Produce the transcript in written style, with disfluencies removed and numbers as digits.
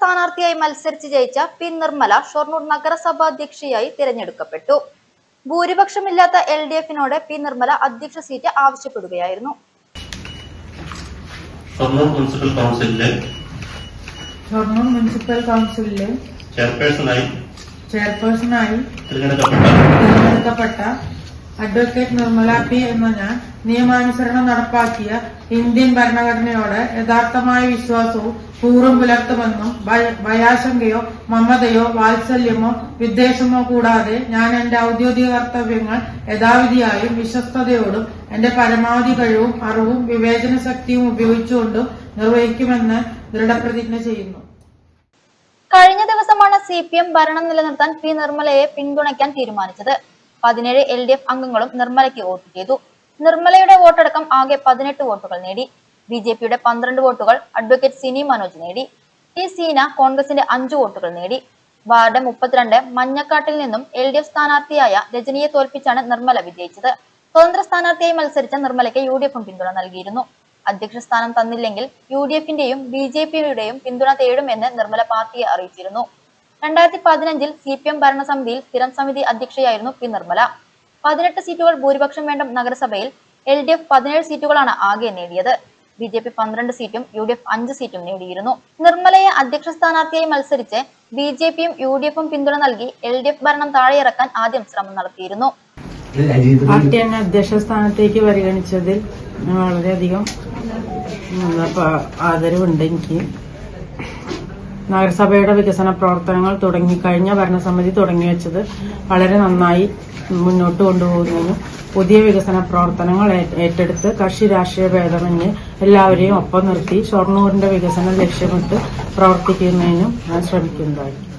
സ്ഥാനാർത്ഥിയായി മത്സരിച്ച് ജയിച്ച പി നിർമ്മല ഷൊർണൂർ നഗരസഭാ അധ്യക്ഷയായി തിരഞ്ഞെടുക്കപ്പെട്ടു. ഭൂരിപക്ഷമില്ലാത്ത LDF-നോട് പി നിർമ്മല അധ്യക്ഷ സീറ്റ് ആവശ്യപ്പെടുകയായിരുന്നു. ഷൊർണൂർ മുനിസിപ്പൽ കൗൺസിലിലെ ചെയർപേഴ്സണായി തിരഞ്ഞെടുക്കപ്പെട്ട അഡ്വക്കേറ്റ് നിർമ്മല പി എന്ന ഞാൻ നിയമാനുസരണം നടപ്പാക്കിയ ഇന്ത്യൻ ഭരണഘടനയോട് യഥാർത്ഥമായ വിശ്വാസവും കൂറും പുലർത്തുമെന്നും ഭയാശങ്കയോ മമതയോ വാത്സല്യമോ വിദ്വേഷമോ കൂടാതെ ഞാൻ എന്റെ ഔദ്യോഗിക കർത്തവ്യങ്ങൾ യഥാവിധിയായും വിശ്വസ്തയോടും എന്റെ പരമാവധി കഴിവും അറിവും വിവേചന ശക്തിയും ഉപയോഗിച്ചുകൊണ്ടും നിർവഹിക്കുമെന്ന് ദൃഢപ്രതിജ്ഞ ചെയ്യുന്നു. കഴിഞ്ഞ ദിവസമാണ് CPM ഭരണം നിലനിർത്താൻ പി നിർമ്മലയെ പിന്തുണയ്ക്കാൻ തീരുമാനിച്ചത്. 17 LDF അംഗങ്ങളും നിർമ്മലയ്ക്ക് വോട്ട് ചെയ്തു. നിർമ്മലയുടെ വോട്ടടക്കം ആകെ 18 വോട്ടുകൾ നേടി. BJPയുടെ 12 വോട്ടുകൾ അഡ്വക്കേറ്റ് സിനി മനോജ് നേടി. സീന കോൺഗ്രസിന്റെ 5 വോട്ടുകൾ നേടി. വാർഡ് 32 മഞ്ഞക്കാട്ടിൽ നിന്നും LDF സ്ഥാനാർത്ഥിയായ രജനിയെ തോൽപ്പിച്ചാണ് നിർമ്മല വിജയിച്ചത്. സ്വതന്ത്ര സ്ഥാനാർത്ഥിയായി മത്സരിച്ച നിർമ്മലയ്ക്ക് UDF-ഉം പിന്തുണ നൽകിയിരുന്നു. അധ്യക്ഷ സ്ഥാനം തന്നില്ലെങ്കിൽ UDF-ന്റെയും BJPയുടെയും പിന്തുണ തേടുമെന്ന് നിർമ്മല പാർട്ടിയെ അറിയിച്ചിരുന്നു. 2015-ൽ CPM ഭരണസമിതിയിൽ സ്ഥിരം സമിതി അധ്യക്ഷയായിരുന്നു പി നിർമ്മല. 18 സീറ്റുകൾ ഭൂരിപക്ഷം വേണ്ട നഗരസഭയിൽ LDF 17 സീറ്റുകളാണ് ആകെ നേടിയത്. BJP 12 സീറ്റും UDF 5 സീറ്റും നേടിയിരുന്നു. നിർമ്മലയെ അധ്യക്ഷ സ്ഥാനാർത്ഥിയായി മത്സരിച്ച് BJPയും UDF-ഉം പിന്തുണ നൽകി LDF ഭരണം താഴെയിറക്കാൻ ആദ്യം ശ്രമം നടത്തിയിരുന്നു. പാർട്ടി എന്നെ അധ്യക്ഷ സ്ഥാനത്തേക്ക് പരിഗണിച്ചതിൽ വളരെയധികം ആദരവുണ്ട്. എനിക്ക് നഗരസഭയുടെ വികസന പ്രവർത്തനങ്ങൾ കഴിഞ്ഞ ഭരണസമിതി തുടങ്ങി വെച്ചത് വളരെ നന്നായി മുന്നോട്ട് കൊണ്ടുപോകുന്നതിനും പുതിയ വികസന പ്രവർത്തനങ്ങൾ ഏറ്റെടുത്ത് കക്ഷി രാഷ്ട്രീയ ഭേദമന്യേ എല്ലാവരെയും ഒപ്പം നിർത്തി ഷൊർണൂരിന്റെ വികസനം ലക്ഷ്യമിട്ട് പ്രവർത്തിക്കുന്നതിനും ഞാൻ ശ്രമിക്കുന്നതായിരിക്കും.